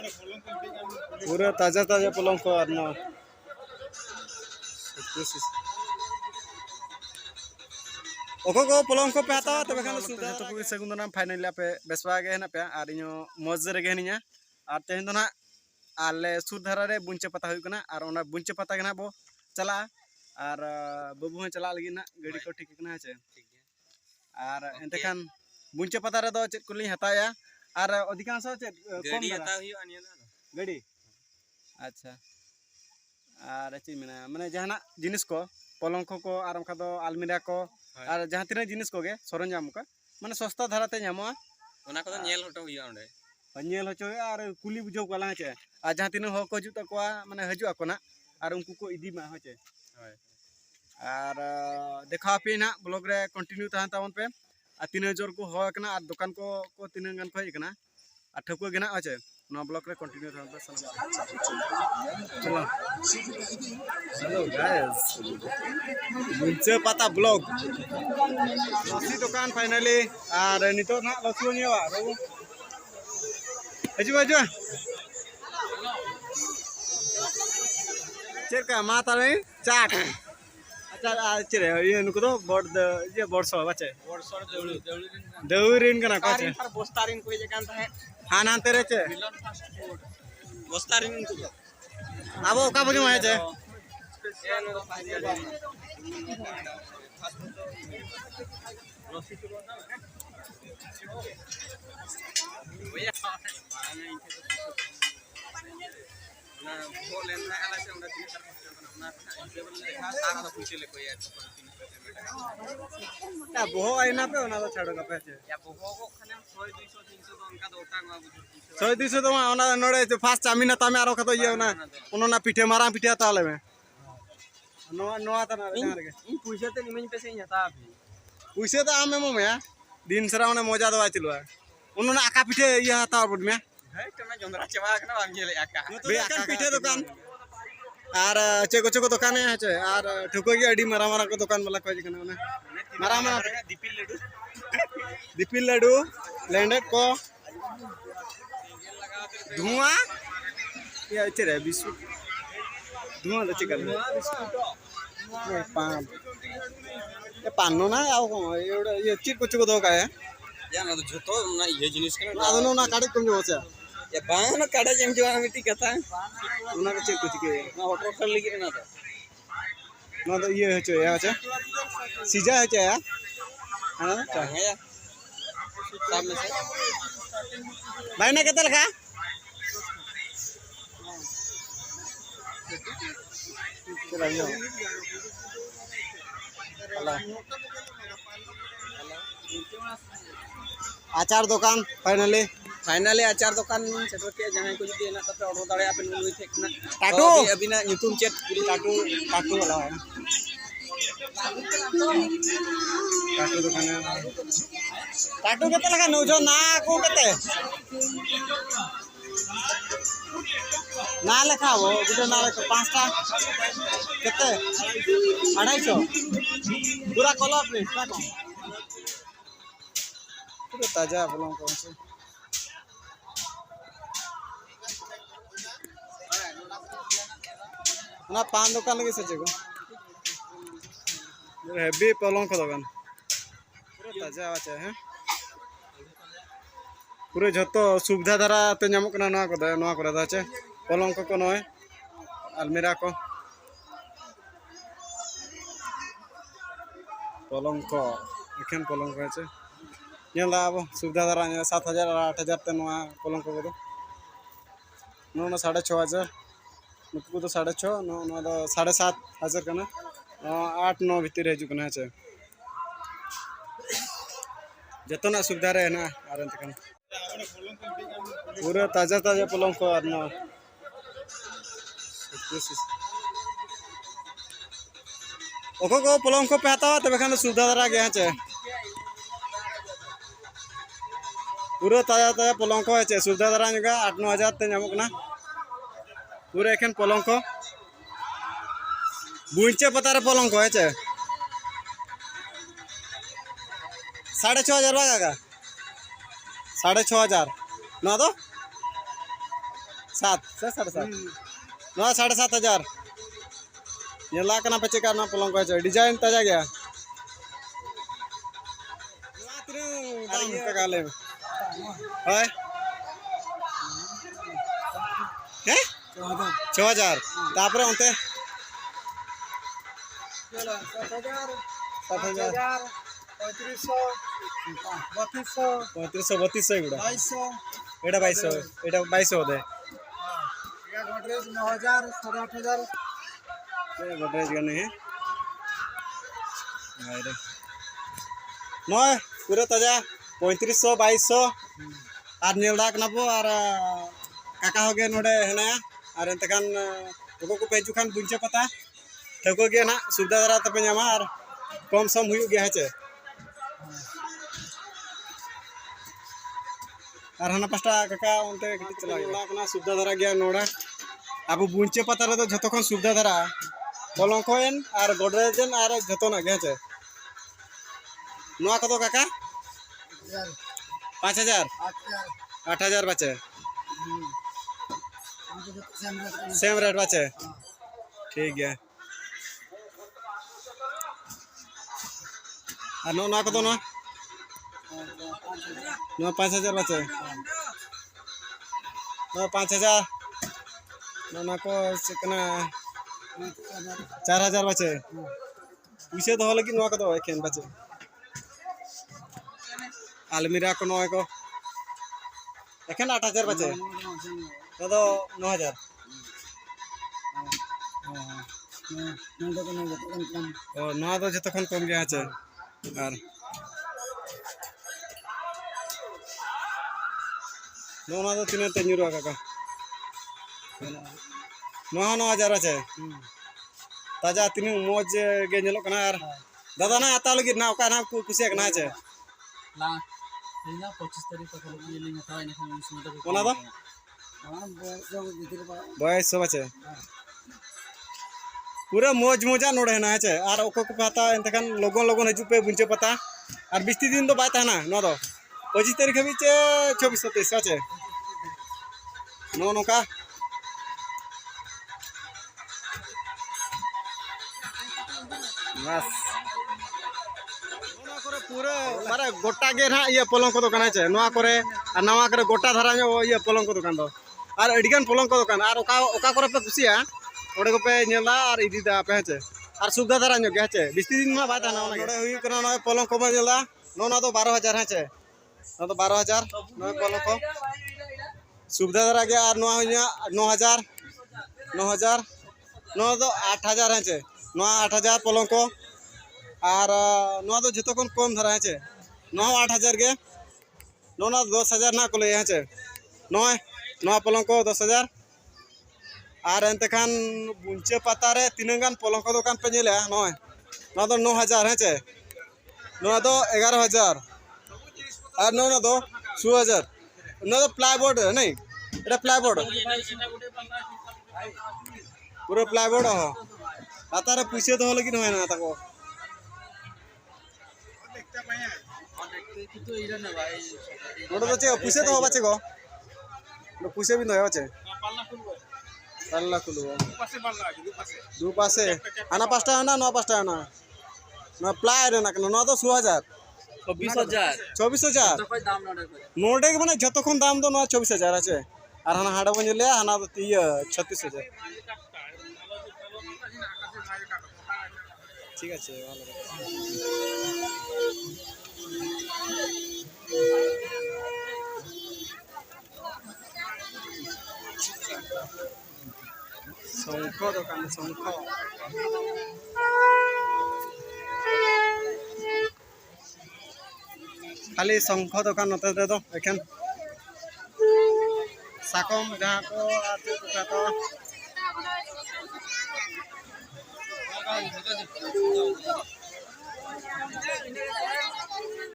पूरा ताजा ताजा पलंग को आना ओको को पलंग को पे हतावा तबे खान सुधा तो को सगुन ना फाइनली पे बेसवा गे ना पे और इनो मौज रे गे हनिया और तेहन ना आले सुधारा रे बुंचे पता हुई कना और ओना बुंचे पता गना बो चला और बाबू हन चला लगी ना गाड़ी को ठीक कना छे और एंते खान बुंचे पता रे दो चेक कुली हताया और अधिकांश चेक गाड़ी हता हुई अनिया गाड़ी अच्छा और ची मेना माने जहाना जिनिस को पलंग को और उनका दो अलमीरा को और जहां तीना जिनिस को गे सरंजाम को माने सस्ता धाराते ᱧᱟᱢᱚᱜᱼᱟ ओना को नेल हटो हुई ओंडे ᱧᱮᱞ ᱦᱚᱪᱚᱭ और कुली बुझाव को लाचे और जहां तीना हो को हजु तकोआ माने हजु ako ना और उनको को इदी मा होचे और देखा पे ना ब्लॉग रे कंटिन्यू तहन तावन पे और तीन जोर को हो कना और दुकान को तीन गन को कना और ठकुआ गेना होचे ना ब्लॉग रे कंटिन्यू तहन पे चलो हेलो गाइस बुंचे पता ब्लॉग लसी दुकान फाइनली और नितो ना लसी निवा बाबू हजु हजु चेका माता रे चाट अच्छा चेरे ये नुको तो बड ये बडसो बाचे देउरिन कना काचे बोस्तारिन कोई जे कान थाहे हां नान तेरे चे बोस्तारिन को आबो का बजो है चे ना बोलेन ना आला से उंडा तीन ना टेबल देखा सारा तो पूछे ले कोई या बोहो आइना पे ओना तो छाड़ो का पे चे या बोहो को खाने 100 200 300 तो उनका तो ओटांग बुझ 100 200 तो ओना नोडे फास्ट चामिना तामे आरो का तो ये ओना ओना पिठे मारा पिठे ताले में नोआ नोआ ता ना रे इन पूछे तो निमन पे से हता अभी पूछे तो आमे मो में दिन सरा ओने मजा दवा चिलवा उन्होंने आका पिठे ये हता बुड में है तो जोंदरा चवा कना बाम गेले आका बे आका पिठे दुकान और चेको चेको दुकान है चे और ठुको की अडी मारा मारा को दुकान वाला कोई कना ओने मारा मारा दीपिल लड्डू लैंडेड को धुआं ये चेरे बिस्कुट धुआं तो चिकन ये पान ये पानो ना आओ को ये चिको चिको दो का है या ना तो झतो ना ये जिनिस कना आदनो ना काटे तुम जो होचे या बान काडा जेम जो मिटी कथा उना के चिको चिके ना ऑटो कर लगी ना तो ये होचे या होचे सीजा होचे या हां या सामने से भाई ना केते लखा चला यो आचार दुकान फाइनली आचार दुकान सेटर के जहां को जदी ना तते ऑर्डर दाड़े आपन नुई थे ना टाटू अभी ना ᱧᱩᱛᱩᱢ चेक टाटू टाटू वाला है टाटू दुकान है टाटू केते लगा नौजो ना को केते ना लिखा वो गुटे ना लिखा 5टा केते 250 पूरा कलर प्रिंट का को पूरा ताजा पलंग कौन से ना पान दुकान लगे सचे को हेवी पलंग को दुकान पूरा ताजा आचे हैं पूरे जतो सुविधा धारा ते नामो कना नवा को दा छे पलंग को नय अलमीरा को पलंग को एखन पलंग को छे नेला अब सुविधा धारा 7000 8000 ते नवा पलंग को दो नो 6500 नुकु तो 6.5 नो तो 7.5 कना 8-9 भीतर हजू कना छे जतना सुविधा रहे ना आरन तकन पूरा ताजा ताजा पलंग को आना ओको को पलंग को पे हतावा तबे खान सुविधा धारा गे छे पूरा ताजा ताजा पलंग को है सुविधा धारा जगह 8-9 हजार ते नामो कना पूरा एखन पलंग को बुंचे पता रे पलंग को है 6,500 का 6,500 ना तो 7 से 7.5 नवा 7,500 ये ला करना पचे करना पलंग को है डिजाइन ताजा गया दाम का गाले है 6,000 तापरे उनते 7,000 3200 गुड़ा एटा 2200 होते गोदरेज 9,000 8,500 गोदरेज करने हैं नॉय पूरा ताजा 3500 2200 और नेलदा कनाबो और काका हो गए नोडे हेना और एंतकान को पेजु खान बुंचे पता ठको गया ना सुविधा दरा तपे नामा और कम सम हुई गया है और हना पास्टा काका उनते कटी चला गया सुविधा दरा गया नोडा अब बुंचे पता रे तो जतो खन सुविधा दरा पलंकोन और गोदरेजन और जतो ना गया है नोआ कतो काका 5,000 8,000 बचे सेम रेट बचे ठीक है और नो ना कतो ना 5,000 बचे नो 5,000 ना को चिकना 4,000 बचे उसे तो लगी नो कतो एकेन बचे अलमीरा को 9 को एकेन 8,000 बचे तो 9,000 ओ ना तो जतो खन कम गया है और नो तो तीन तेजुरा काका 9,000 আছে ताजा तीन मौज गे नेलो कना और दादा ना आता लगी ना ओका ना कुसिया कना আছে ला इना 25 तारीख तक ये लिंग था इन समय तो कोना दो बॉयस सब আছে पूरा मौज मौजा नोड़े ना আছে और ओको को पता एंतकान लोगन लोगन हजू पे बुंचे पता और 20 दिन तो बाय थाना नो दो 25 तारीख भी 2423 আছে नो नोका बस पूरा मारे गोटा गे ना ये पलंग को दुकान है नवा करे और नवा करे गोटा धरा ये पलंग को दुकान दो और अडिगान पलंग को दुकान और ओका करे पे कुसिया ओडे को पे नेला और इदी दा पे है और सुविधा धरा गे है 20 दिन में बात ना ओडे हुई करना ना पलंग को नेला नो ना तो 12,000 है ना तो 12,000 नो पलंग को सुविधा धरा गया और 9,000 नो तो 8,000 है नो 8,000 पलंग को और नो तो जतो कम कम धरा है नो 8,000 के नो ना 10,000 ना को ले है नो पलंग को 10,000 और एंते खान बुंचे पता रे तीनगान पलंग को दुकान पे नेले नो तो 9,000 है नो तो 11,000 और नो तो 6,000 नो तो प्लाईबोर्ड नहीं एटा प्लाईबोर्ड पूरा प्लाईबोर्ड हो आता रे पुइसे तो लगी न ना ताको तो इरा ना भाई नोडो तो चे पुइसे तो बाचे गो नो पुइसे भी नय बाचे पाल्ला खुलु दु पासे आना पास्टा आना नो पास्टा आना ना प्लाई रे ना नो तो 6,000 24,000 तो कोई दाम ना नोडे के माने जतो कोन दाम दो ना 24,000 আছে আর হানা হাড়া বঞ্জলে হানা তো 36,000 ঠিক আছে ভালো শঙ্খ দোকান শঙ্খ খালি শঙ্খ দোকান নতে দে তো এখান সাকম যাহা কো আছে তো